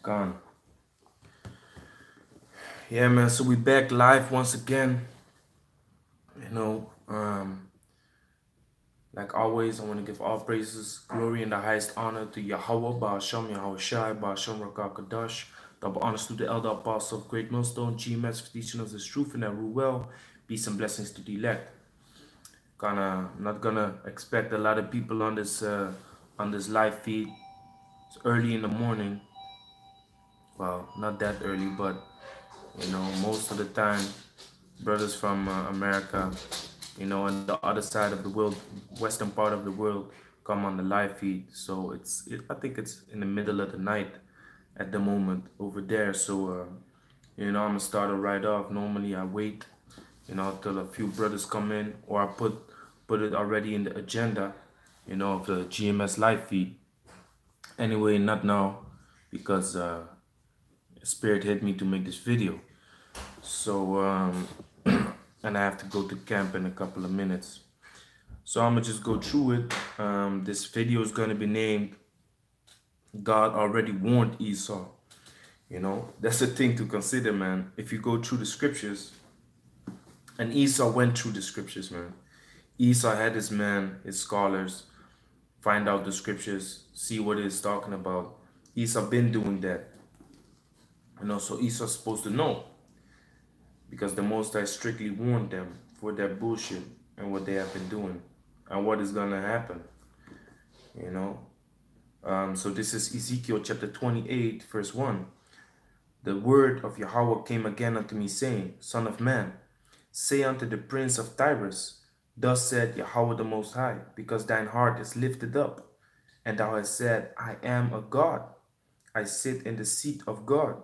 Gone. Yeah, man. So we back live once again. You know, like always, I want to give all praises, glory, and the highest honor to Yahweh, Ba'ashem, Yahweh Shai, Ba'ashem, Rakakadash. Double honors to the elder apostle of Great Millstone, GMS, for teaching us his truth and that rule well. Peace and blessings to the elect. Not gonna expect a lot of people on this live feed. It's early in the morning. Well, not that early, but most of the time, brothers from America, on the other side of the world, western part of the world, come on the live feed. So I think it's in the middle of the night at the moment over there. So, I'm gonna start it right off. Normally I wait, till a few brothers come in, or I put it already in the agenda, of the GMS live feed. Anyway, not now, because Spirit hit me to make this video. So, and I have to go to camp in a couple of minutes. So I'm gonna just go through it. This video is gonna be named God Already Warned Esau. That's a thing to consider, man. If you go through the scriptures, and Esau went through the scriptures, man. Esau had his men, his scholars, find out the scriptures, see what it's talking about. Esau been doing that. So Esau's supposed to know, because the Most High strictly warned them for their bullshit and what they have been doing and what is gonna happen. So this is Ezekiel chapter 28, verse 1. The word of Yahweh came again unto me, saying, Son of man, say unto the prince of Tyrus, Thus said Yahweh the Most High, because thine heart is lifted up, and thou hast said, I am a God. I sit in the seat of God,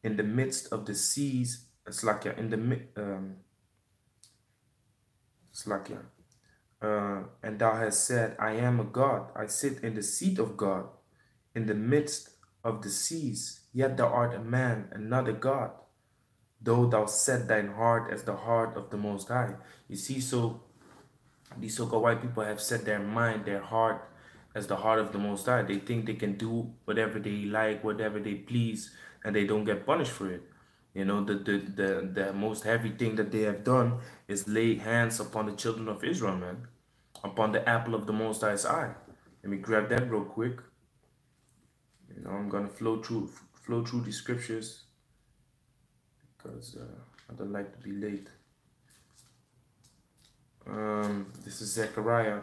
in the midst of the seas. Slakia, and thou hast said, I am a God. I sit in the seat of God, in the midst of the seas. Yet thou art a man, and not a God, though thou set thine heart as the heart of the Most High. You see, so these so-called white people have set their mind, their heart, as the heart of the Most High. They think they can do whatever they like, whatever they please, and they don't get punished for it. The most heavy thing that they have done is lay hands upon the children of Israel, man, upon the apple of the Most High's eye. Let me grab that real quick. I'm gonna flow through the scriptures, because I don't like to be late. This is Zacarhy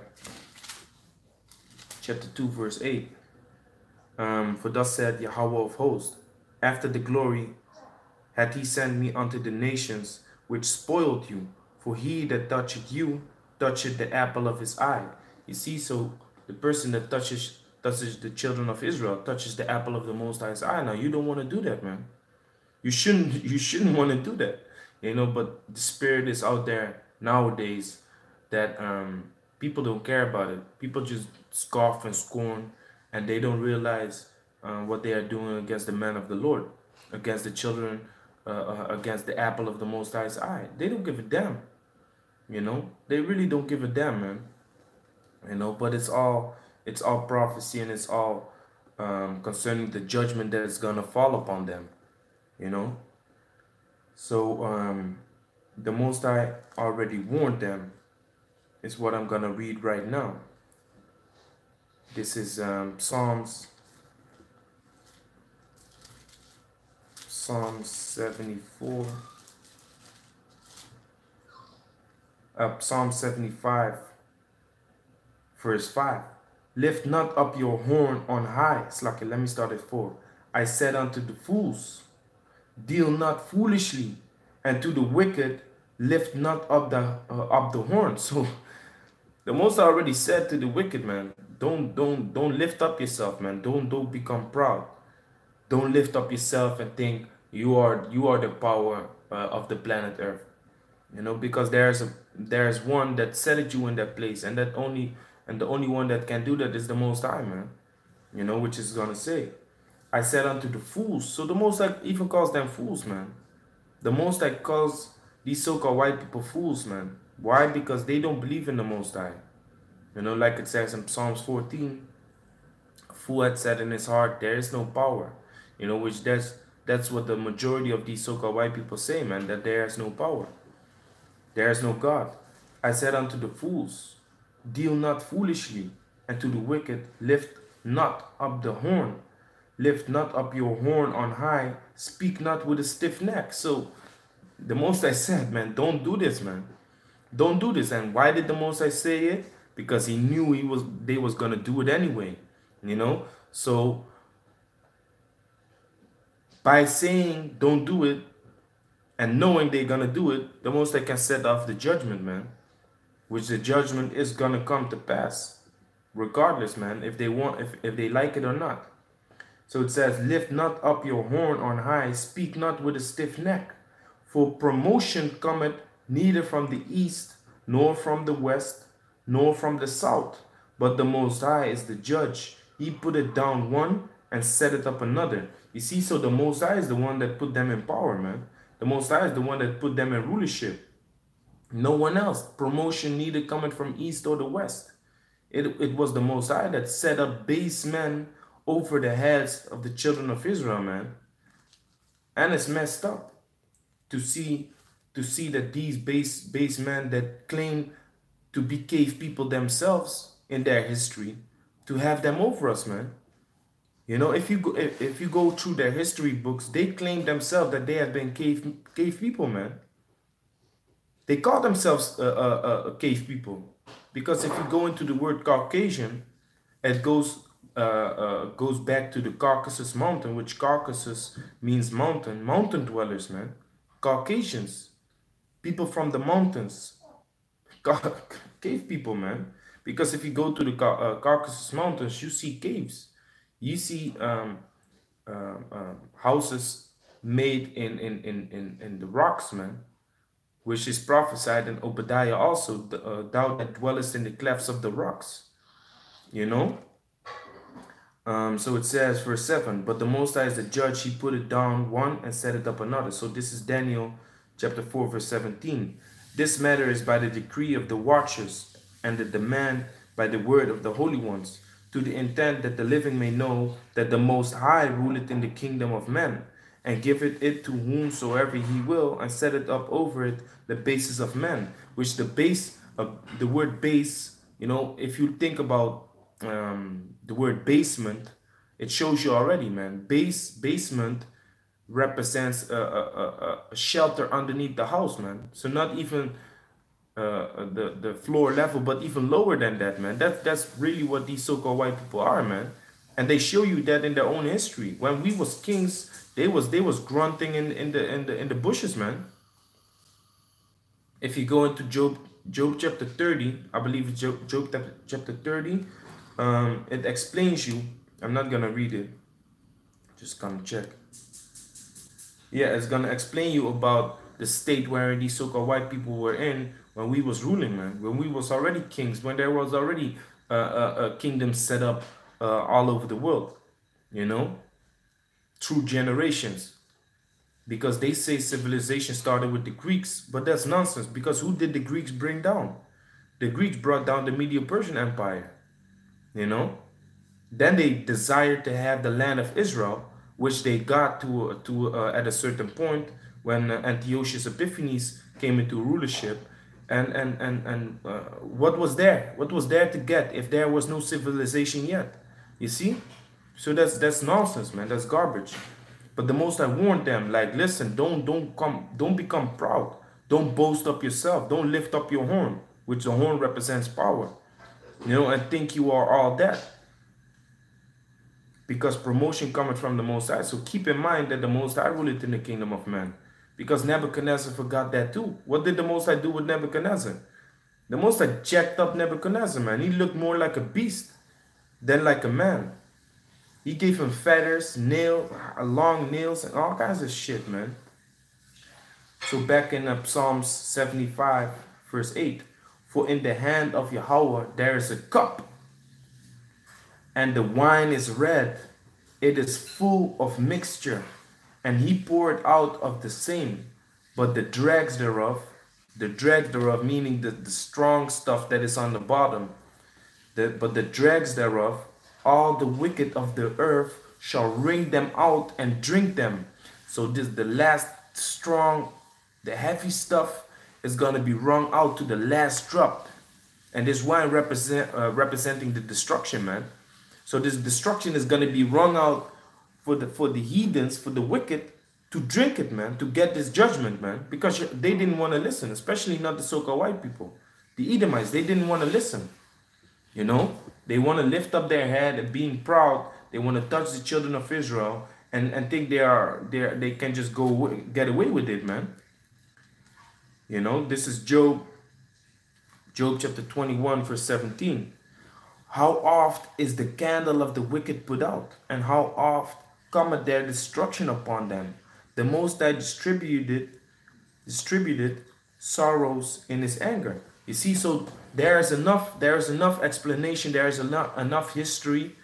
chapter 2, verse 8. For thus said Yahweh of hosts, after the glory hath he sent me unto the nations which spoiled you, for he that toucheth you toucheth the apple of his eye. You see, so the person that touches the children of Israel touches the apple of the Most High's eye. Now you don't want to do that, man. You shouldn't want to do that. But the spirit is out there nowadays that people don't care about it. People just scoff and scorn, and they don't realize what they are doing against the man of the Lord, against the children, against the apple of the Most High's eye. They don't give a damn. They really don't give a damn, man. But it's all prophecy, and it's all concerning the judgment that is gonna fall upon them. So the Most High already warned them, is what I'm gonna read right now. This is Psalm 74, Psalm 75, verse 5. Lift not up your horn on high. Slacky, let me start at 4. I said unto the fools, deal not foolishly, and to the wicked lift not up the horn. So the Most High already said to the wicked, man, don't lift up yourself, man. Don't become proud. Don't lift up yourself and think you are the power of the planet Earth. Because there's one that set you in that place, and the only one that can do that is the Most High, man. Which is gonna say, I said unto the fools. So the Most High even calls them fools, man. The Most High calls these so-called white people fools, man. Why? Because they don't believe in the Most High. Like it says in Psalms 14, a fool had said in his heart, there is no power. You know, which that's what the majority of these so-called white people say, man, that there is no power. There is no God. I said unto the fools, deal not foolishly, and to the wicked, lift not up the horn. Lift not up your horn on high, speak not with a stiff neck. So the Most High said, man, don't do this, man. Don't do this. And why did the Most High say it? Because he knew they was gonna do it anyway. You know? So by saying don't do it and knowing they're gonna do it, the Most High can set off the judgment, man. Which the judgment is gonna come to pass. Regardless, man, if they want, if they like it or not. So it says, lift not up your horn on high, speak not with a stiff neck. For promotion cometh neither from the east, nor from the west, nor from the south. But the Most High is the judge. He put it down one and set it up another. You see, so the Most High is the one that put them in power, man. The Most High is the one that put them in rulership. No one else. Promotion neither coming from east or the west. It was the Most High that set up base men over the heads of the children of Israel, man. And it's messed up to see that these base men that claim to be cave people themselves in their history, to have them over us, man. You know, if you go through their history books, they claim themselves that they have been cave people, man. They call themselves cave people, because if you go into the word Caucasian, it goes back to the Caucasus Mountain, which Caucasus means mountain dwellers, man. Caucasians, people from the mountains, cave people, man. Because if you go to the Caucasus Mountains, you see caves, you see houses made in the rocks, man, which is prophesied in Obadiah also, thou that dwellest in the clefts of the rocks, you know. So it says, verse 7, but the Most High is the judge, he put it down one and set it up another. So this is Daniel chapter 4, verse 17. This matter is by the decree of the watchers, and the demand by the word of the holy ones, to the intent that the living may know that the Most High ruleth in the kingdom of men, and giveth it to whomsoever he will, and set it up over it the basis of men. Which the base of the word base, you know, if you think about the word basement, it shows you already, man. Basement represents a shelter underneath the house, man. So not even the floor level, but even lower than that, man. That's really what these so-called white people are, man. And they show you that in their own history. When we was kings, they was grunting in the bushes, man. If you go into Job chapter 30, I believe it's Job chapter 30, it explains you. I'm not gonna read it. Just come check. Yeah, it's gonna explain you about the state where these so-called white people were in when we was ruling, man. When we was already kings, when there was already a kingdom set up all over the world, you know, through generations. Because they say civilization started with the Greeks, but that's nonsense. Because who did the Greeks bring down? The Greeks brought down the Medo-Persian Empire, you know. Then they desired to have the land of Israel, which they got to at a certain point when Antiochus Epiphanes came into rulership. And what was there? What was there to get if there was no civilization yet? You see? So that's nonsense, man. That's garbage. But the Most High warned them, like, listen, don't become proud. Don't boast up yourself. Don't lift up your horn, which the horn represents power. You know, and think you are all that. Because promotion cometh from the Most High. So keep in mind that the Most High ruleth in the kingdom of man. Because Nebuchadnezzar forgot that too. What did the Most High do with Nebuchadnezzar? The Most High jacked up Nebuchadnezzar, man. He looked more like a beast than like a man. He gave him feathers, long nails, and all kinds of shit, man. So back in Psalms 75, verse 8. For in the hand of Yahweh there is a cup, and the wine is red. It is full of mixture, and he poured out of the same. But the dregs thereof meaning the strong stuff that is on the bottom, but the dregs thereof, all the wicked of the earth shall wring them out and drink them. So this the last strong, the heavy stuff is going to be wrung out to the last drop. And this wine representing the destruction, man. So this destruction is going to be wrung out for the heathens, for the wicked, to drink it, man, to get this judgment, man. Because they didn't want to listen, especially not the so-called white people. The Edomites, they didn't want to listen. You know, they want to lift up their head and being proud. They want to touch the children of Israel and think they can just get away with it, man. You know, this is Job chapter 21, verse 17. How oft is the candle of the wicked put out, and how oft cometh their destruction upon them? The Most High distributed sorrows in his anger. You see, so there is enough explanation, there is enough history,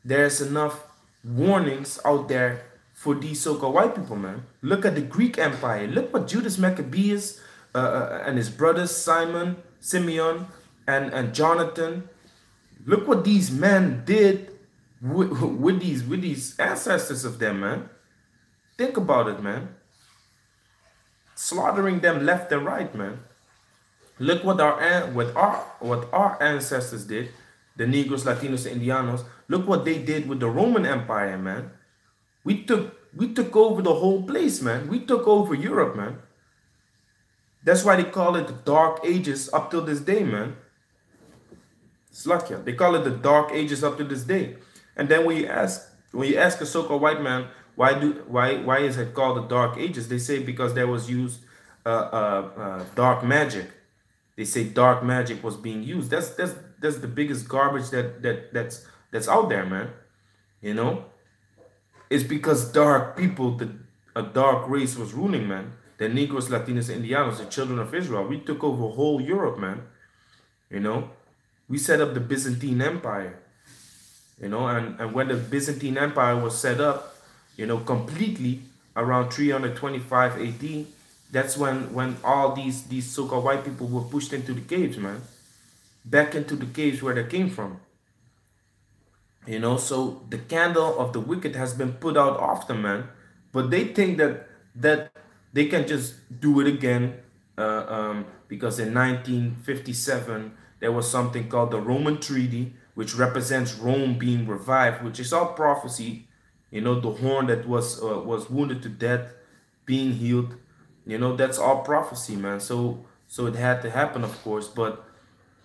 there's enough warnings out there for these so-called white people, man. Look at the Greek Empire. Look what Judas Maccabeus and his brothers Simeon and Jonathan. Look what these men did with these ancestors of them, man. Think about it, man. Slaughtering them left and right, man. Look what our ancestors did, the negroes, latinos, and indianos. Look what they did with the Roman Empire, man. We took over the whole place, man. We took over Europe, man. That's why they call it the Dark Ages up till this day, man. Slakia. They call it the Dark Ages up to this day. And then when you ask a so-called white man, why is it called the Dark Ages? They say because there was used dark magic. They say dark magic was being used. That's the biggest garbage that's out there, man. You know, it's because dark people, a dark race was ruling, man. The negroes, latinos, indianos, the children of Israel. We took over whole Europe, man. You know, we set up the Byzantine Empire. You know, and when the Byzantine Empire was set up, you know, completely around 325 AD, that's when all these so-called white people were pushed into the caves, man. Back into the caves where they came from. You know, so the candle of the wicked has been put out often, man. But they think that they can just do it again because in 1957, there was something called the Roman Treaty, which represents Rome being revived, which is all prophecy. You know, the horn that was wounded to death, being healed. You know, that's all prophecy, man. So it had to happen, of course. But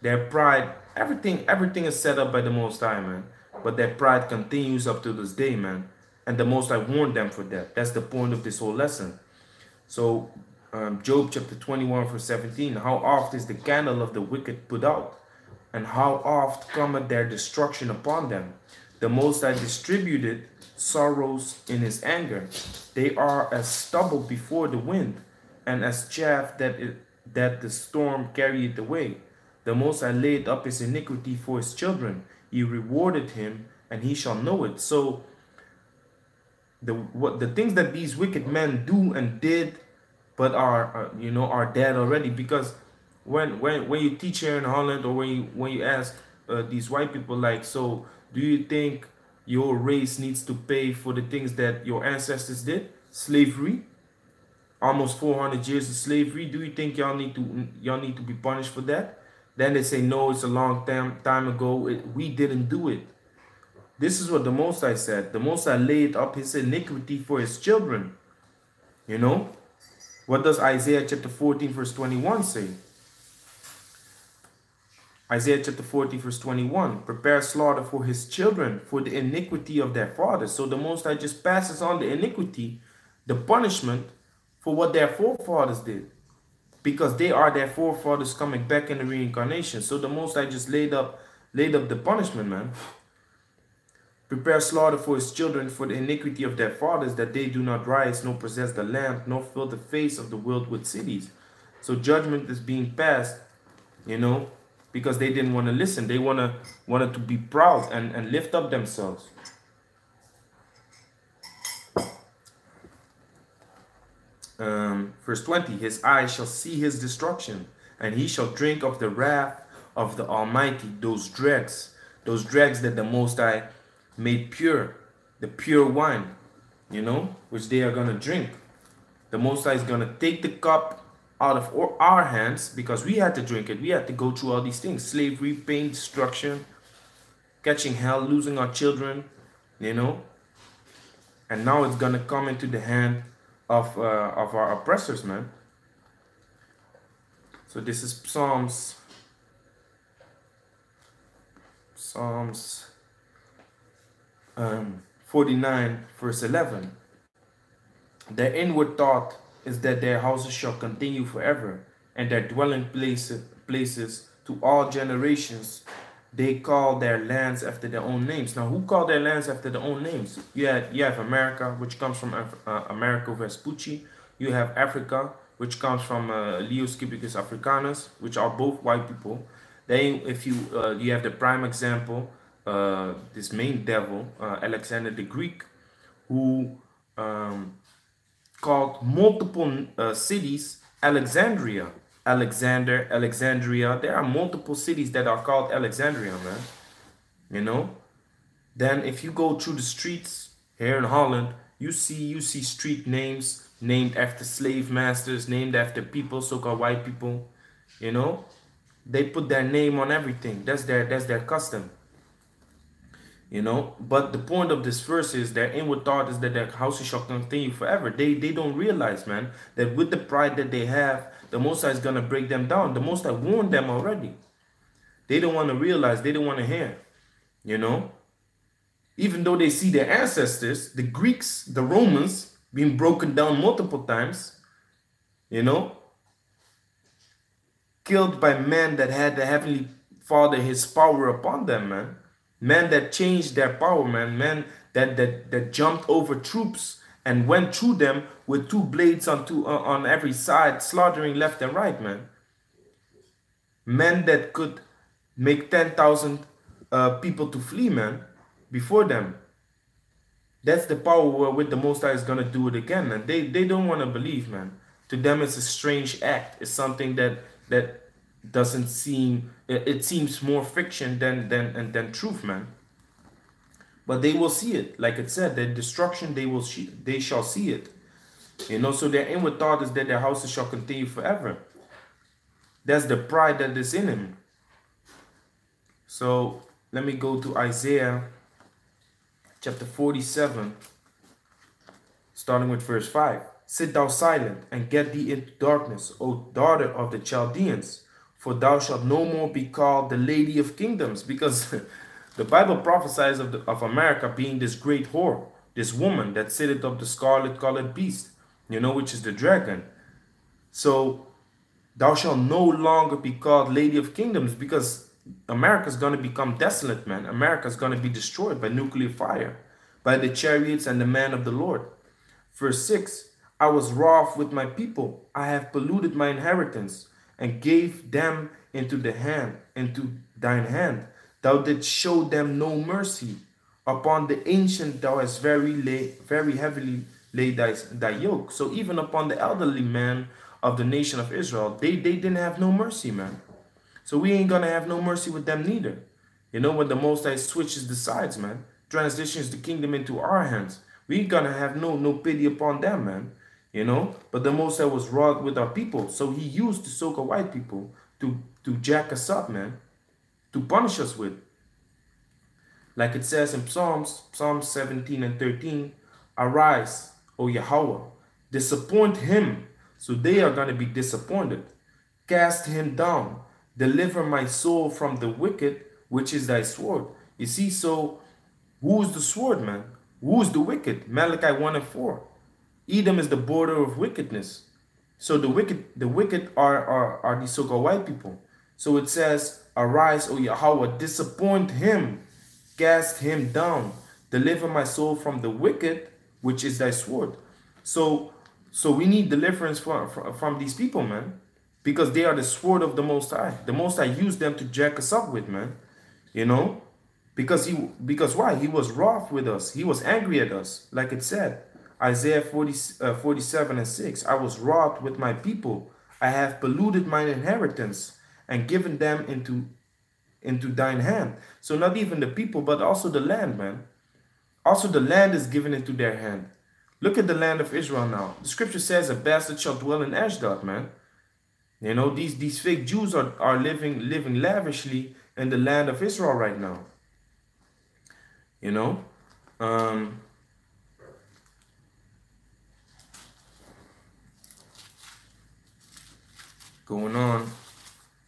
their pride, everything is set up by the Most High, man. But their pride continues up to this day, man. And the Most High warned them for that. That's the point of this whole lesson. So, Job chapter 21, verse 17. How oft is the candle of the wicked put out? And how oft cometh their destruction upon them? The Most High distributed sorrows in his anger. They are as stubble before the wind, and as chaff that the storm carrieth away. The Most High laid up his iniquity for his children. He rewarded him, and he shall know it. So the things that these wicked men do and did, but are dead already. Because when you teach here in Holland, or when you ask these white people, like, so do you think your race needs to pay for the things that your ancestors did? Slavery, almost 400 years of slavery. Do you think y'all need to be punished for that? Then they say, no, it's a long time ago. We didn't do it. This is what the Most High said. The Most High laid up his iniquity for his children. You know? What does Isaiah chapter 14 verse 21 say? Isaiah chapter 40 verse 21. Prepare slaughter for his children, for the iniquity of their fathers. So the Most High just passes on the iniquity, the punishment for what their forefathers did. Because they are their forefathers coming back in the reincarnation. So the Most High just laid up the punishment, man. Prepare slaughter for his children, for the iniquity of their fathers, that they do not rise, nor possess the land, nor fill the face of the world with cities. So judgment is being passed, you know, because they didn't want to listen. They wanted to be proud and lift up themselves. Verse 20, his eyes shall see his destruction, and he shall drink of the wrath of the Almighty, those dregs that the Most High made pure, the pure wine, you know, which they are going to drink. The Most High is going to take the cup out of our hands because we had to drink it. We had to go through all these things: slavery, pain, destruction, catching hell, losing our children, you know. And now it's going to come into the hand of our oppressors, man. So this is Psalms 49 verse 11. Their inward thought is that their houses shall continue forever, and their dwelling places to all generations. They call their lands after their own names. Now, who call their lands after their own names? You have America, which comes from America Vespucci. You have Africa, which comes from Leoscipicus Africanus, which are both white people. Then, if you have the prime example, this main devil, Alexander the Greek, who called multiple cities Alexandria. Alexandria. There are multiple cities that are called Alexandria, man. You know. Then if you go through the streets here in Holland, you see street names named after slave masters, named after people, so-called white people. You know, they put their name on everything. That's their custom. You know, but the point of this verse is their inward thought is that their houses shall continue forever. They don't realize, man, that with the pride that they have, the Most High is going to break them down. The Most High warned them already. They don't want to realize. They don't want to hear. You know, even though they see their ancestors, the Greeks, the Romans, being broken down multiple times, you know, killed by men that had the Heavenly Father, His power upon them, man. Men that changed their power, man. Men that jumped over troops and went through them with two blades on every side, slaughtering left and right, man. Men that could make 10,000 people to flee, man, before them. That's the power wherewith the Most High is going to do it again, man. They don't want to believe, man. To them, it's a strange act. It's something that doesn't seem, it seems more fiction than truth, man. But they will see it. Like it said, their destruction, they shall see it. You know, so their inward thought is that their houses shall continue forever. That's the pride that is in him. So let me go to Isaiah chapter 47, starting with verse 5. Sit thou silent and get thee into darkness, O daughter of the Chaldeans, for thou shalt no more be called the Lady of Kingdoms, because the Bible prophesies of America being this great whore, this woman that sitteth of the scarlet-colored beast, you know, which is the dragon. So thou shalt no longer be called Lady of Kingdoms, because America is going to become desolate, man. America is going to be destroyed by nuclear fire, by the chariots and the man of the Lord. Verse 6, I was wroth with my people. I have polluted my inheritance and gave them into thine hand. Thou didst show them no mercy. Upon the ancient thou hast very heavily laid thy yoke. So even upon the elderly man of the nation of Israel, they didn't have no mercy, man. So we ain't gonna have no mercy with them neither. You know, when the Most High switches the sides, man, transitions the kingdom into our hands, we ain't gonna have no pity upon them, man. You know, but the Most High was wroth with our people, so He used the so-called white people to jack us up, man, to punish us with. Like it says in Psalms 17 and 13, arise, O Yahweh, disappoint him. So they are going to be disappointed. Cast him down. Deliver my soul from the wicked, which is thy sword. You see, so who's the sword, man? Who's the wicked? Malachi 1 and 4. Edom is the border of wickedness. So the wicked are the so-called white people. So it says, arise, O Yahweh, disappoint him, cast him down, deliver my soul from the wicked, which is thy sword. So we need deliverance from these people, man, because they are the sword of the Most High. The Most High used them to jack us up with, man, you know, because why? He was wroth with us. He was angry at us, like it said. Isaiah 47 and 6, I was wroth with my people. I have polluted mine inheritance and given them into thine hand. So not even the people, but also the land, man. Also, the land is given into their hand. Look at the land of Israel now. The scripture says a bastard shall dwell in Ashdod, man. You know, these fake Jews are living lavishly in the land of Israel right now. You know? Going on.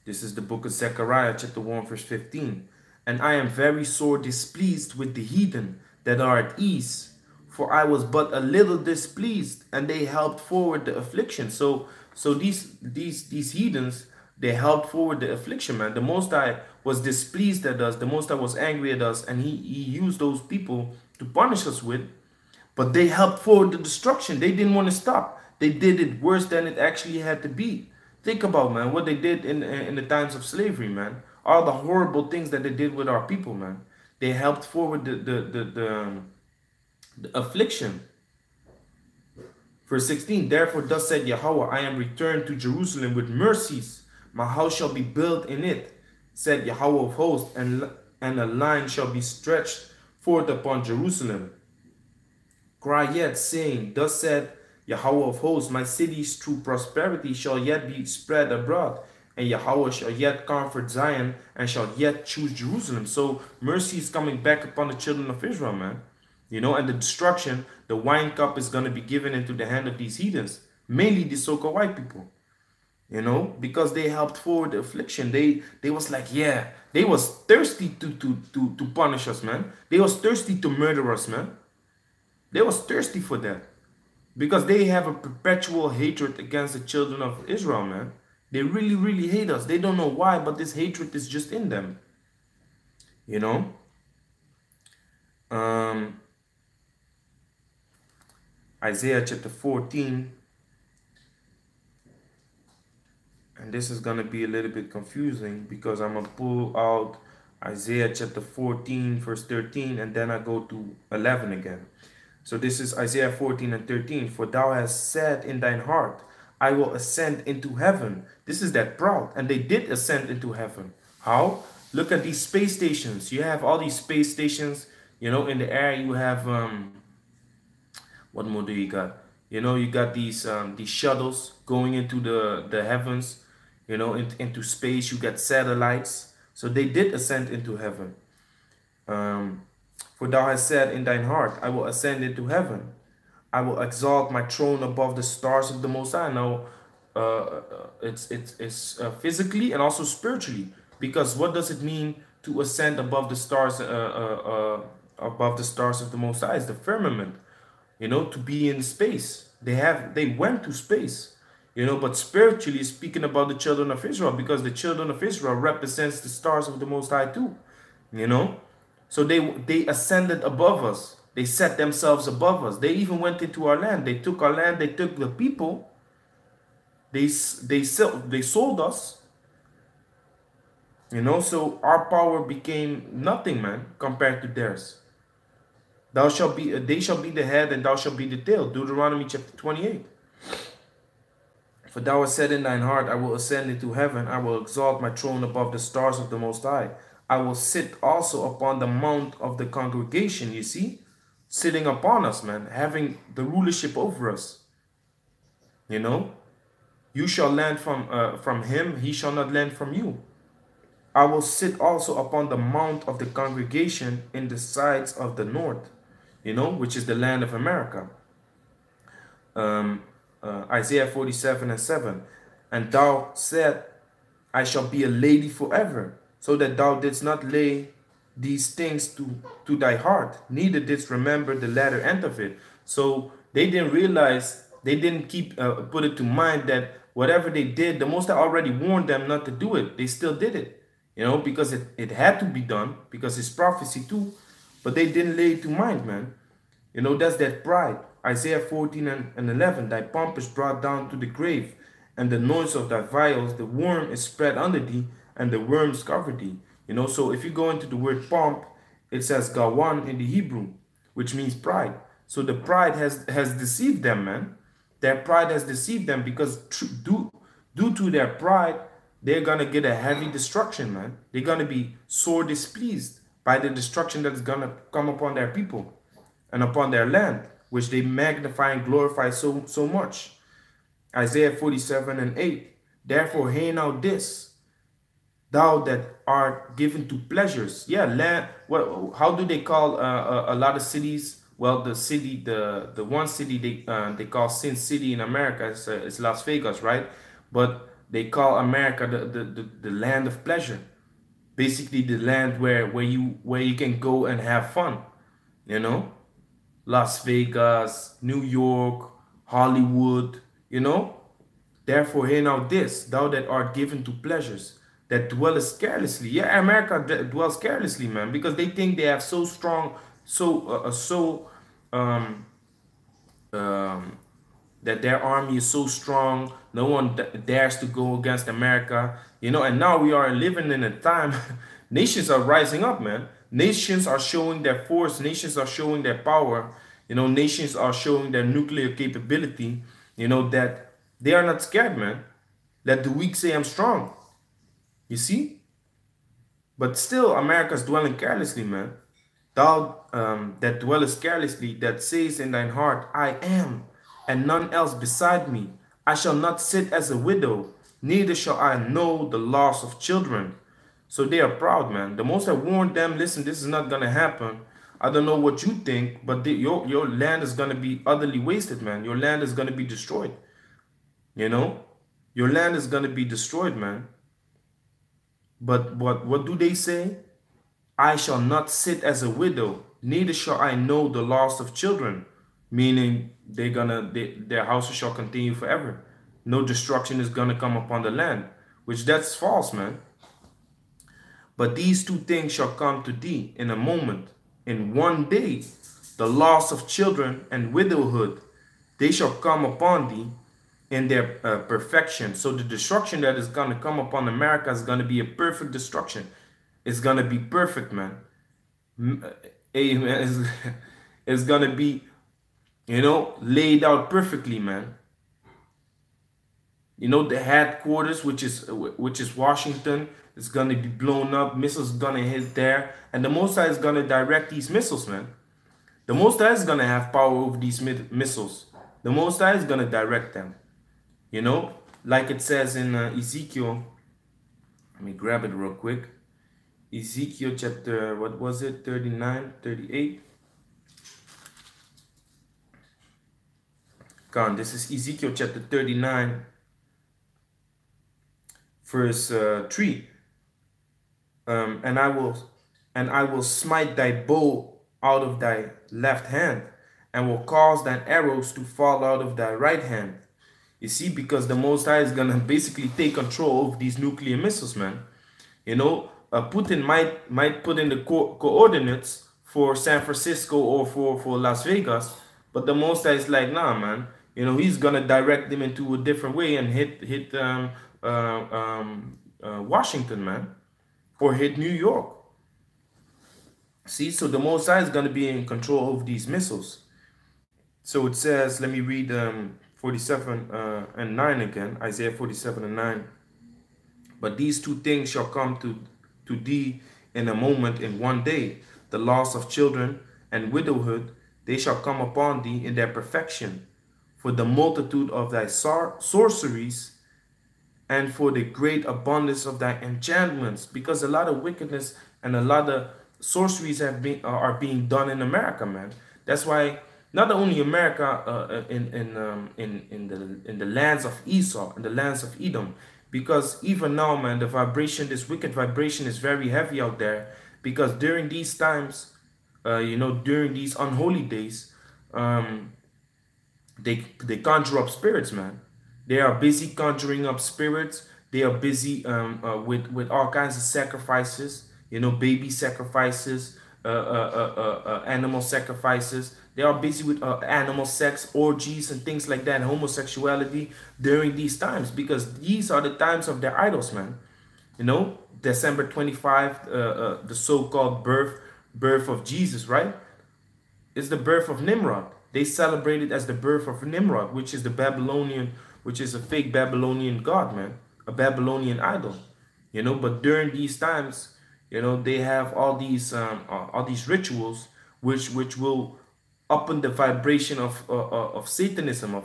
This is the book of Zacarhy, chapter 1, verse 15. And I am very sore displeased with the heathen that are at ease, for I was but a little displeased, and they helped forward the affliction. So these heathens, they helped forward the affliction, man. The Most High was displeased at us. The Most High was angry at us, and he used those people to punish us with. But they helped forward the destruction. They didn't want to stop. They did it worse than it actually had to be. Think about, man, what they did in the times of slavery, man. All the horrible things that they did with our people, man. They helped forward the affliction. Verse 16, therefore thus said Yahweh, I am returned to Jerusalem with mercies. My house shall be built in it, said Yahweh of hosts, and a line shall be stretched forth upon Jerusalem. Cry yet, saying, thus said Yahweh of hosts, my cities through prosperity shall yet be spread abroad, and Yahweh shall yet comfort Zion, and shall yet choose Jerusalem. So mercy is coming back upon the children of Israel, man. You know, and the destruction, the wine cup is going to be given into the hand of these heathens, mainly the so-called white people. You know, because they helped forward the affliction. They was like, yeah, they was thirsty to punish us, man. They was thirsty to murder us, man. They was thirsty for that. Because they have a perpetual hatred against the children of Israel, man. They really, really hate us. They don't know why, but this hatred is just in them. You know? Isaiah chapter 14. And this is going to be a little bit confusing because I'm going to pull out Isaiah chapter 14, verse 13, and then I go to 11 again. So this is Isaiah 14 and 13. For thou hast said in thine heart, I will ascend into heaven. This is that proud. And they did ascend into heaven. How? Look at these space stations. You have all these space stations, you know, in the air. You have, what more do you got? You know, you got these shuttles going into the heavens, you know, into space. You got satellites. So they did ascend into heaven. For thou hast said in thine heart, I will ascend into heaven. I will exalt my throne above the stars of the Most High. Now, it's physically and also spiritually. Because what does it mean to ascend above the stars, of the Most High? It's the firmament. You know, to be in space. They went to space. You know, but spiritually speaking about the children of Israel, because the children of Israel represents the stars of the Most High too. You know. So they ascended above us. They set themselves above us. They even went into our land. They took our land. They took the people. They sold us. You know, so our power became nothing, man, compared to theirs. They shall be the head, and thou shalt be the tail. Deuteronomy chapter 28. For thou hast said in thine heart, I will ascend into heaven. I will exalt my throne above the stars of the Most High. I will sit also upon the mount of the congregation, you see? Sitting upon us, man. Having the rulership over us. You know? You shall lend from him, he shall not lend from you. I will sit also upon the mount of the congregation in the sides of the north. You know, which is the land of America. Isaiah 47 and 7. And thou said, I shall be a lady forever. So that thou didst not lay these things to thy heart, neither didst remember the latter end of it. So they didn't realize, they didn't put it to mind that whatever they did, the Most High already warned them not to do it. They still did it, you know, because it had to be done, because it's prophecy too. But they didn't lay it to mind, man. You know, that's that pride. Isaiah 14 and 11, thy pomp is brought down to the grave, and the noise of thy vials, the worm is spread under thee, and the worms cover thee. You know, so if you go into the word pomp, it says gawan in the Hebrew, which means pride. So the pride has deceived them, man. Their pride has deceived them, because due to their pride, they're going to get a heavy destruction, man. They're going to be sore displeased by the destruction that's going to come upon their people. and upon their land, which they magnify and glorify so much. Isaiah 47:8. Therefore, hear now this, thou that art given to pleasures. Yeah, land. What? How do they call a lot of cities? Well, the one city they call Sin City in America is Las Vegas, right? But they call America the land of pleasure. Basically, the land where you can go and have fun. You know, Las Vegas, New York, Hollywood. You know. Therefore, hear now this, thou that art given to pleasures, that dwellest carelessly. Yeah, America dwells carelessly, man, because they think they have so strong, um, um, that their army is so strong. No one dares to go against America, you know. And now we are living in a time, nations are rising up, man. Nations are showing their force. Nations are showing their power. You know, nations are showing their nuclear capability. You know, that they are not scared, man. Let the weak say I'm strong. You see? But still, America's dwelling carelessly, man. Thou that dwellest carelessly, that says in thine heart, I am, and none else beside me. I shall not sit as a widow, neither shall I know the loss of children. So they are proud, man. The Most I warned them, listen, this is not going to happen. I don't know what you think, but your land is going to be utterly wasted, man. Your land is going to be destroyed. You know? Your land is going to be destroyed, man. But what do they say? I shall not sit as a widow, neither shall I know the loss of children. Meaning their houses shall continue forever. No destruction is going to come upon the land. Which that's false, man. But these two things shall come to thee in a moment, in one day, the loss of children and widowhood. They shall come upon thee in their perfection. So the destruction that is going to come upon America is going to be a perfect destruction. It's going to be perfect, man. Amen. It's going to be, you know, laid out perfectly, man. You know, the headquarters, which is Washington, is going to be blown up. Missiles going to hit there. And the Most High is going to direct these missiles, man. The Most High is going to have power over these missiles. The Most High is going to direct them. You know, like it says in Ezekiel. Let me grab it real quick. Ezekiel chapter, what was it? 39, 38. Come on, this is Ezekiel chapter 39, verse 3. And I will smite thy bow out of thy left hand, and will cause thine arrows to fall out of thy right hand. You see, because the Most High is gonna basically take control of these nuclear missiles, man. You know, Putin might put in the coordinates for San Francisco or for Las Vegas, but the Most High is like, nah, man. You know, he's gonna direct them into a different way and hit Washington, man, or hit New York. See, so the Most High is gonna be in control of these missiles. So it says, let me read 47 and 9 again, Isaiah 47 and 9. But these two things shall come to thee in a moment, in one day, the loss of children and widowhood, they shall come upon thee in their perfection, for the multitude of thy sorceries, and for the great abundance of thy enchantments, because a lot of wickedness and a lot of sorceries are being done in America, man. That's why not only America in the lands of Esau, in the lands of Edom, because even now, man, the vibration, this wicked vibration is very heavy out there, because during these times, you know, during these unholy days, they conjure up spirits, man. They are busy conjuring up spirits. They are busy with all kinds of sacrifices, you know, baby sacrifices, animal sacrifices. They are busy with animal sex, orgies, and things like that, and homosexuality during these times, because these are the times of their idols, man. You know, December 25, the so-called birth of Jesus, right? It's the birth of Nimrod. They celebrate it as the birth of Nimrod, which is the Babylonian, which is a fake Babylonian god, man, a Babylonian idol. You know, but during these times, you know, they have all these rituals which will up in the vibration of Satanism,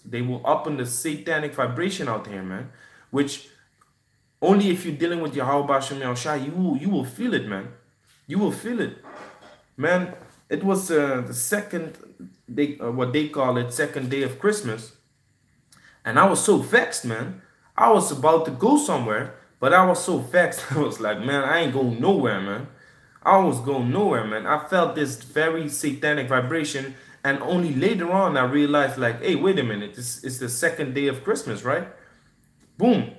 they will up in the satanic vibration out here, man. Which only if you're dealing with Yahweh Bashem Yahushua, you will feel it, man. You will feel it, man. It was the second day, what they call it, second day of Christmas, and I was so vexed, man. I was about to go somewhere, but I was so vexed. I was like, man, I ain't going nowhere, man. I was going nowhere, man. I felt this very satanic vibration, and only later on I realized, like, hey, wait a minute, it's the second day of Christmas, right? Boom.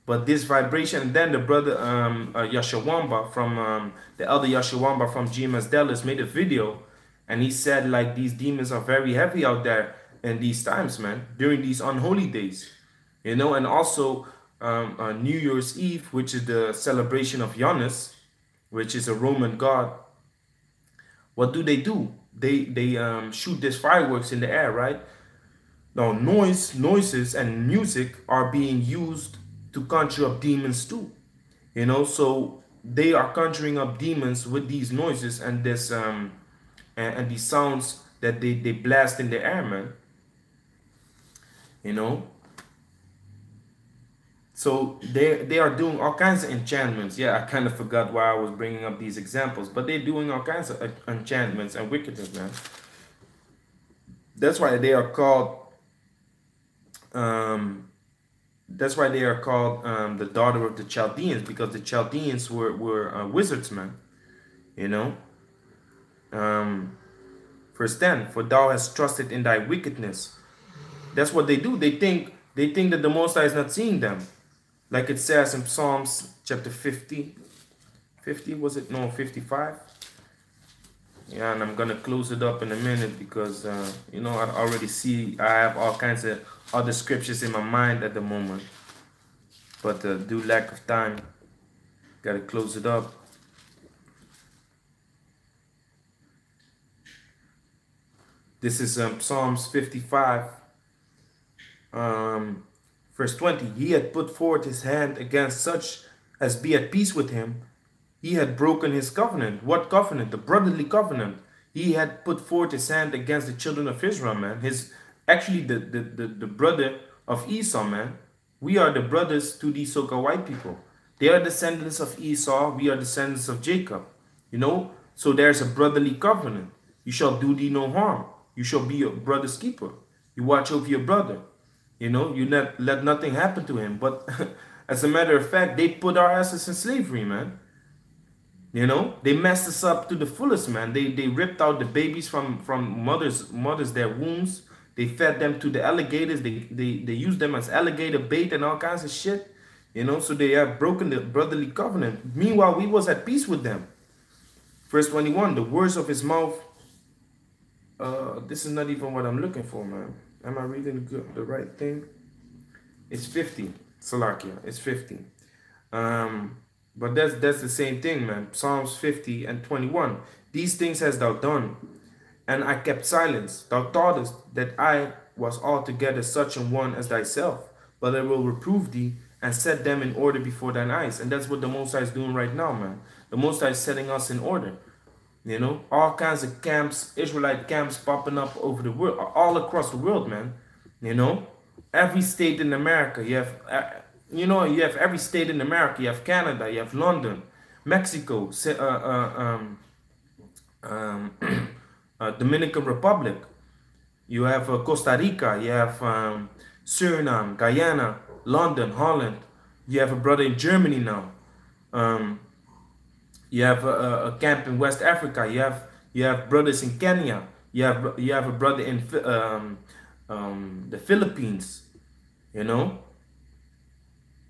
But this vibration, and then the brother Yashawamba from the elder Yashawamba from GMS Dallas made a video, and he said, like, these demons are very heavy out there in these times, man, during these unholy days, you know. And also New Year's Eve, which is the celebration of Janus, which is a Roman god. What do? They shoot these fireworks in the air, right? Now noises and music are being used to conjure up demons too, you know. So they are conjuring up demons with these noises and this and these sounds that they blast in the air, man, you know. So they are doing all kinds of enchantments. Yeah, I kind of forgot why I was bringing up these examples, but they're doing all kinds of enchantments and wickedness, man. That's why they are called the daughter of the Chaldeans, because the Chaldeans were wizards, man, you know. Verse 10, for thou hast trusted in thy wickedness. That's what they do. They think that the Most High is not seeing them, like it says in Psalms chapter 50 was it? No, 55. Yeah, and I'm gonna close it up in a minute because you know, I already see I have all kinds of other scriptures in my mind at the moment, but due lack of time, gotta close it up. This is Psalms 55, verse 20. He had put forth his hand against such as be at peace with him. He had broken his covenant. What covenant? The brotherly covenant. He had put forth his hand against the children of Israel, man. Actually the brother of Esau, man. We are the brothers to these so-called white people. They are descendants of Esau. We are descendants of Jacob. You know? So there's a brotherly covenant. You shall do thee no harm. You shall be your brother's keeper. You watch over your brother. You know, you let nothing happen to him. But as a matter of fact, they put our asses in slavery, man. You know, they messed us up to the fullest, man. They ripped out the babies from mothers their wombs. They fed them to the alligators. They used them as alligator bait and all kinds of shit. You know, so they have broken the brotherly covenant. Meanwhile, we was at peace with them. Verse 21, the words of his mouth. This is not even what I'm looking for, man. Am I reading the right thing? It's 50. Salakia, it's 50. But that's the same thing, man. Psalms 50 and 21. These things hast thou done, and I kept silence. Thou thoughtest that I was altogether such an one as thyself, but I will reprove thee and set them in order before thine eyes. And that's what the Most High is doing right now, man. The Most High is setting us in order. You know, all kinds of camps, Israelite camps popping up over the world, all across the world, man. You know, every state in America, you have every state in America. You have Canada, you have London, Mexico, Dominican Republic. You have Costa Rica, you have Suriname, Guyana, London, Holland. You have a brother in Germany now. You have a camp in West Africa. You have brothers in Kenya. You have a brother in the Philippines. You know.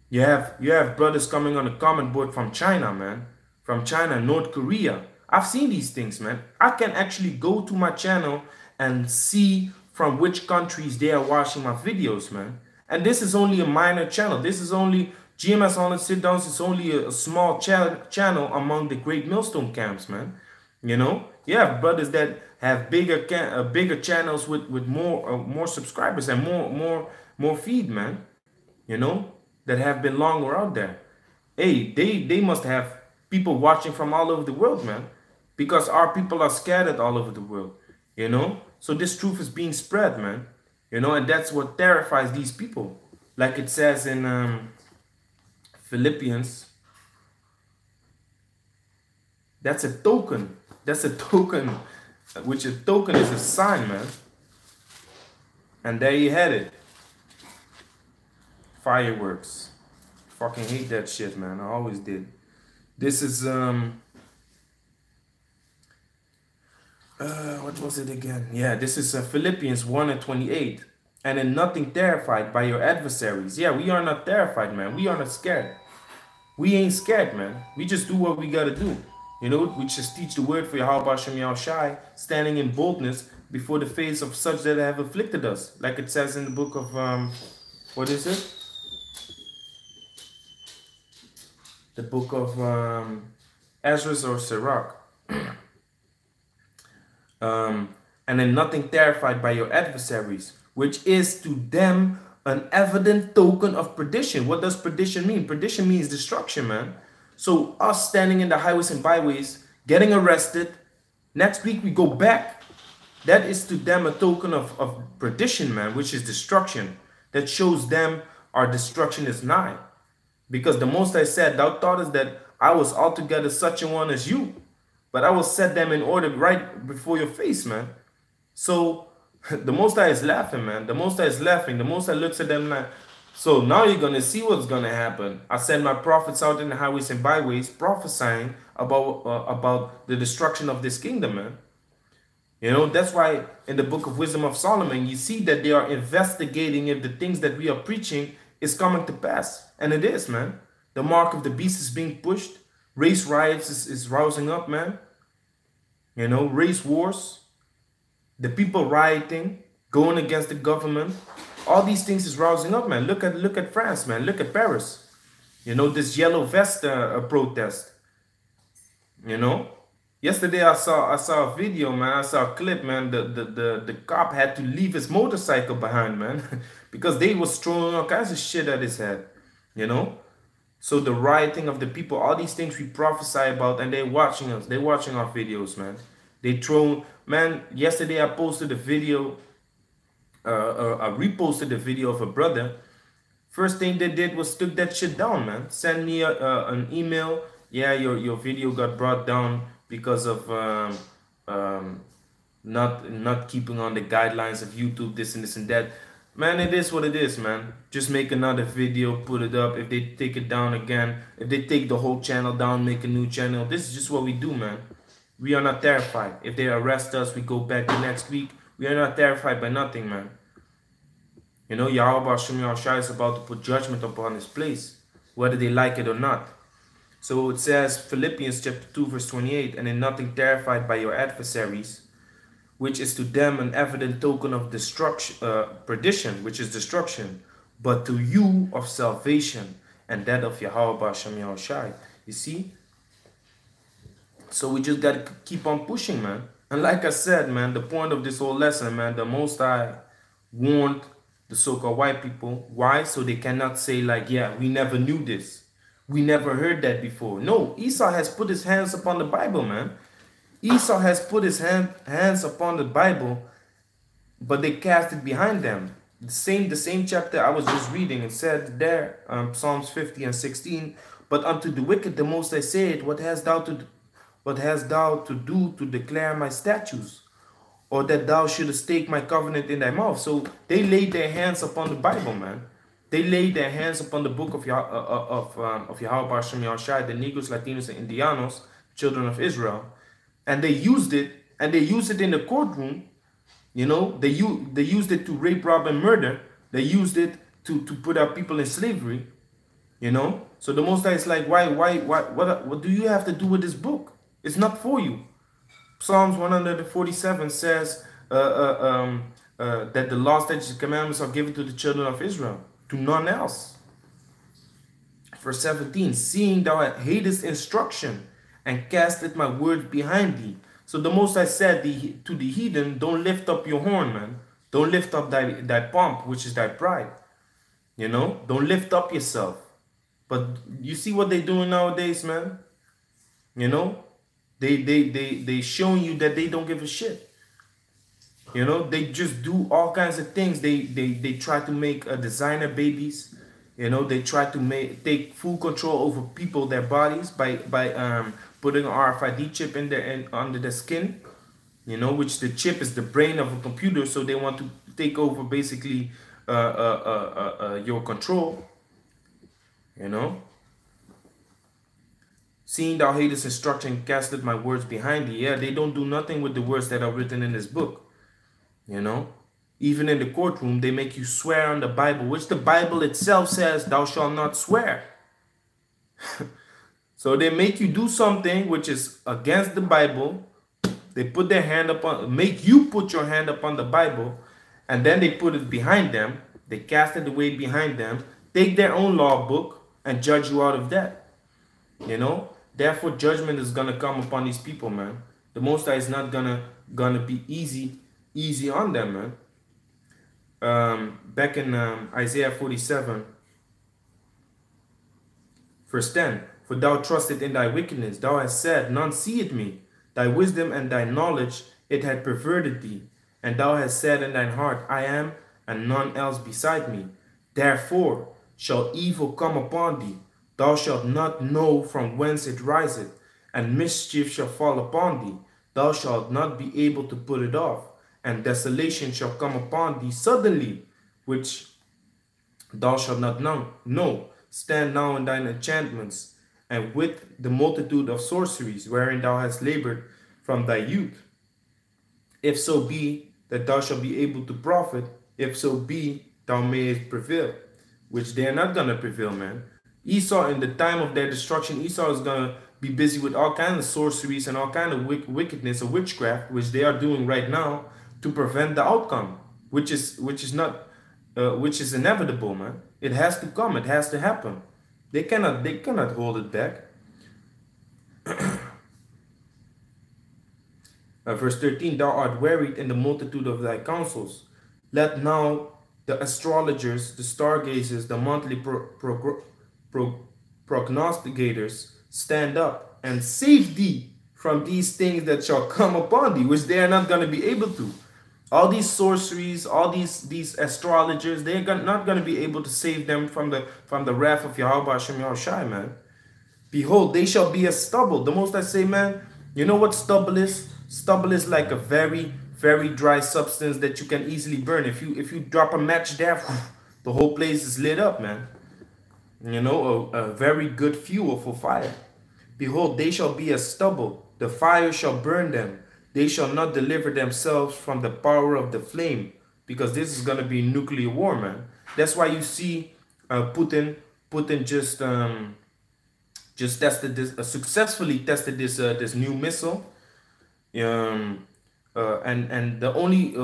You have brothers coming on the comment board from China, man. From China, North Korea. I've seen these things, man. I can actually go to my channel and see from which countries they are watching my videos, man. And this is only a minor channel. This is only GMS Holland Sit Downs. It's only a small channel among the great millstone camps, man. You know, you have brothers that have bigger channels with more subscribers and more feed, man. You know, that have been longer out there. Hey, they must have people watching from all over the world, man, because our people are scattered all over the world. You know? So this truth is being spread, man. You know, and that's what terrifies these people. Like it says in Philippians, that's a token. That's a token, which a token is a sign, man. And there you had it. Fireworks. Fucking hate that shit, man. I always did. This is what was it again? Yeah, this is Philippians 1:28. And in nothing terrified by your adversaries. Yeah, we are not terrified, man. We are not scared. We ain't scared, man. We just do what we gotta do. You know, we just teach the word for Yahweh Shem Yahushai, standing in boldness before the face of such that have afflicted us. Like it says in the book of, what is it? The book of Ezra or Sirach. And in nothing terrified by your adversaries, which is to them an evident token of perdition. What does perdition mean? Perdition means destruction, man. So us standing in the highways and byways, getting arrested, next week we go back. That is to them a token of perdition, man, which is destruction. That shows them our destruction is nigh. Because the Most High said, thou thoughtest that I was altogether such a one as you, but I will set them in order right before your face, man. So the Most High is laughing, man. The Most High is laughing. The Most High looks at them like, so now you're going to see what's going to happen. I send my prophets out in the highways and byways prophesying about the destruction of this kingdom, man. You know, that's why in the book of Wisdom of Solomon, you see that they are investigating if the things that we are preaching is coming to pass. And it is, man. The mark of the beast is being pushed. Race riots is rousing up, man. You know, race wars. The people rioting, going against the government. All these things is rousing up, man. Look at France, man. Look at Paris. You know, this yellow vest protest. You know, yesterday I saw a video, man. I saw a clip, man. The cop had to leave his motorcycle behind, man, because they was throwing all kinds of shit at his head. You know, so the rioting of the people, all these things we prophesy about, and they're watching us. They're watching our videos, man. They throw, man. Yesterday I posted a video. I reposted the video of a brother. First thing they did was took that shit down, man. Send me an email. Yeah, your video got brought down because of not keeping on the guidelines of YouTube, this and this and that. Man, it is what it is, man. Just make another video, put it up. If they take it down again, if they take the whole channel down, make a new channel. This is just what we do, man. We are not terrified. If they arrest us, we go back the next week. We are not terrified by nothing, man. You know, Yahweh Shem Yahushai is about to put judgment upon his place, whether they like it or not. So it says, Philippians chapter 2, verse 28, and in nothing terrified by your adversaries, which is to them an evident token of destruction, perdition, which is destruction, but to you of salvation, and that of Yahweh Shem Yahushai. You see? So we just got to keep on pushing, man. And like I said, man, the point of this whole lesson, man, the Most High warned the so-called white people. Why? So they cannot say like, yeah, we never knew this. We never heard that before. No, Esau has put his hands upon the Bible, man. Esau has put his hands upon the Bible, but they cast it behind them. The same chapter I was just reading, it said there, Psalms 50 and 16, but unto the wicked the Most High said, what hast thou to do to declare my statutes, or that thou shouldest take my covenant in thy mouth? So they laid their hands upon the Bible, man. They laid their hands upon the book of Yahweh Shem Yahushai, the negroes, latinos, and indianos, children of Israel, and they used it, in the courtroom. You know, they used it to rape, rob, and murder. They used it to put our people in slavery. You know, so the Most High is like, what do you have to do with this book? It's not for you. Psalms 147 says that the law, statutes, and commandments are given to the children of Israel, to none else. Verse 17, seeing thou hatest instruction and casteth my words behind thee. So the Most High said to the heathen, don't lift up your horn, man. Don't lift up thy pomp, which is thy pride. You know, don't lift up yourself. But you see what they're doing nowadays, man? You know, they showing you that they don't give a shit. You know, they just do all kinds of things. They try to make designer babies. You know, they try to take full control over people, their bodies by putting an RFID chip in their under the skin. You know, which the chip is the brain of a computer. So they want to take over basically your control. You know, seeing thou hatest instruction, casted my words behind thee. Yeah, they don't do nothing with the words that are written in this book. You know, even in the courtroom, they make you swear on the Bible, which the Bible itself says, thou shalt not swear. So they make you do something which is against the Bible. They put their hand up on, make you put your hand up on the Bible, and then they put it behind them. They cast it away behind them, take their own law book, and judge you out of that. You know, therefore judgment is gonna come upon these people, man. The Most High is not gonna be easy on them, man. Back in Isaiah 47, verse 10, for thou trusted in thy wickedness, thou hast said, none seeth me. Thy wisdom and thy knowledge, it had perverted thee. And thou hast said in thine heart, I am, and none else beside me. Therefore shall evil come upon thee. Thou shalt not know from whence it riseth, and mischief shall fall upon thee. Thou shalt not be able to put it off, and desolation shall come upon thee suddenly, which thou shalt not know. Stand now in thine enchantments, and with the multitude of sorceries, wherein thou hast labored from thy youth. If so be that thou shalt be able to profit, if so be thou mayest prevail, which they are not going to prevail, man. Esau, in the time of their destruction, Esau is going to be busy with all kinds of sorceries and all kinds of wickedness or witchcraft, which they are doing right now to prevent the outcome, which is inevitable, man. It has to come. It has to happen. They cannot hold it back. Verse 13, thou art wearied in the multitude of thy counsels. Let now the astrologers, the stargazers, the monthly prognosticators stand up and save thee from these things that shall come upon thee, which they are not going to be able to. All these sorceries, all these astrologers, they're not going to be able to save them from the wrath of Yahweh Hashem Yahushai, man. Behold, they shall be as stubble. The Most I say, man, you know what stubble is? Stubble is like a very, very dry substance that you can easily burn. If you drop a match there, the whole place is lit up, man. You know, a very good fuel for fire. Behold, they shall be as stubble. The fire shall burn them. They shall not deliver themselves from the power of the flame, because this is going to be nuclear war, man. That's why you see Putin just tested this, successfully tested this new missile. And the only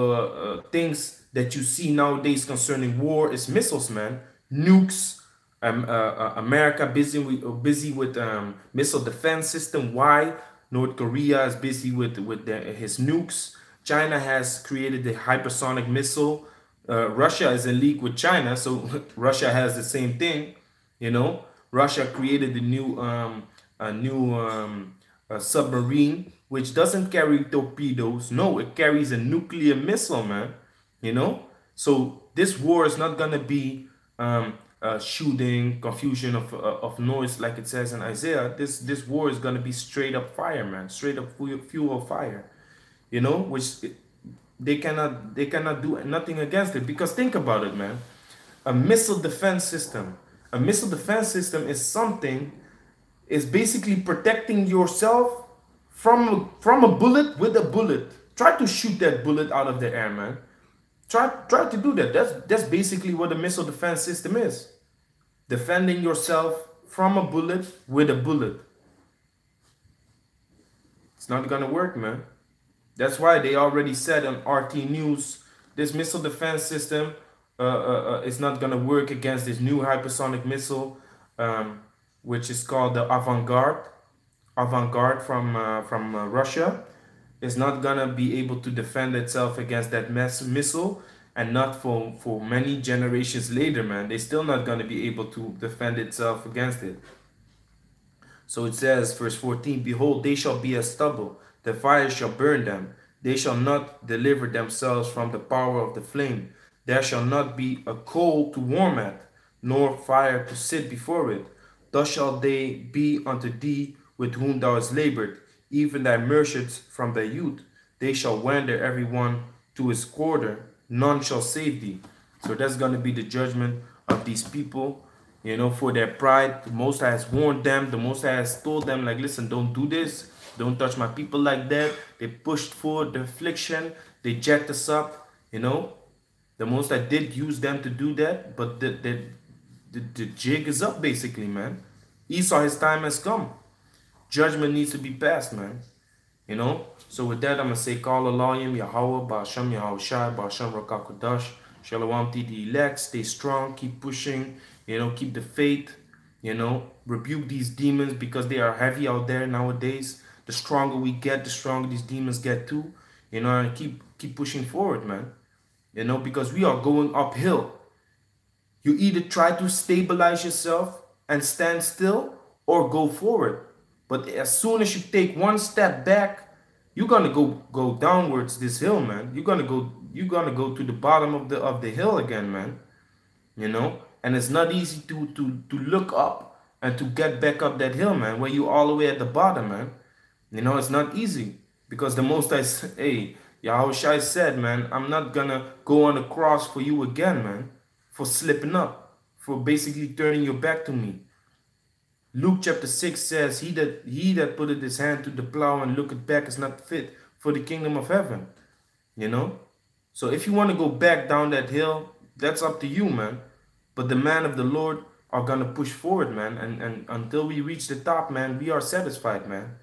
things that you see nowadays concerning war is missiles, man. Nukes. America busy with missile defense system. Why? North Korea is busy with his nukes. China has created the hypersonic missile. Russia is in league with China, so Russia has the same thing. You know, Russia created the new submarine, which doesn't carry torpedoes. No, it carries a nuclear missile, man. You know, so this war is not gonna be shooting, confusion of noise, like it says in Isaiah. This war is gonna be straight up fire, man. Straight up fuel fire. You know, which they cannot do nothing against it, because think about it, man. A missile defense system. A missile defense system is basically protecting yourself from a bullet with a bullet. Try to shoot that bullet out of the air, man. Try to do that. That's basically what a missile defense system is. Defending yourself from a bullet with a bullet. It's not gonna work, man. That's why they already said on RT News, this missile defense system is not gonna work against this new hypersonic missile, which is called the Avant-Garde from Russia. Is not gonna be able to defend itself against that missile, and not for many generations later, man. They're still not gonna be able to defend itself against it. So it says, verse 14, behold, they shall be as stubble, the fire shall burn them. They shall not deliver themselves from the power of the flame. There shall not be a coal to warm at, nor fire to sit before it. Thus shall they be unto thee with whom thou hast labored, even thy merchants from thy youth. They shall wander every one to his quarter, none shall save thee. So that's going to be the judgment of these people, you know, for their pride. The Most High has warned them. The Most High has told them, like, listen, don't do this. Don't touch my people like that. They pushed forward the affliction. They jacked us up, you know. The Most High did use them to do that, but the jig is up, basically, man. Esau, his time has come. Judgment needs to be passed, man. You know? So with that, I'm going to say, Call Alayim, Yahweh, Ba'ashem, Yahushai, Ba'ashem, Rakakodash, Shalom to the elect, stay strong, keep pushing, you know, keep the faith, you know, rebuke these demons because they are heavy out there nowadays. The stronger we get, the stronger these demons get too, you know, and keep pushing forward, man. You know, because we are going uphill. You either try to stabilize yourself and stand still or go forward. But as soon as you take one step back, you're gonna go downwards this hill, man. You're gonna go to the bottom of the hill again, man. You know, and it's not easy to look up and to get back up that hill, man, where you all the way at the bottom, man. You know, it's not easy because the Most High, hey, Yahushua said, man, I'm not gonna go on the cross for you again, man, for slipping up, for basically turning your back to me. Luke chapter 6 says, he that putteth his hand to the plow and looketh back is not fit for the kingdom of heaven. You know? So if you want to go back down that hill, that's up to you, man. But the man of the Lord are going to push forward, man. And until we reach the top, man, we are satisfied, man.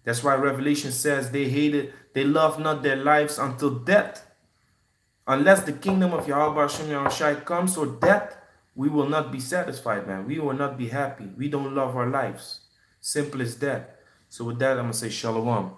That's why Revelation says they love not their lives until death. Unless the kingdom of Yahweh Hashem Yahushai comes or death, we will not be satisfied, man. We will not be happy. We don't love our lives. Simple as that. So with that, I'm going to say Shalom.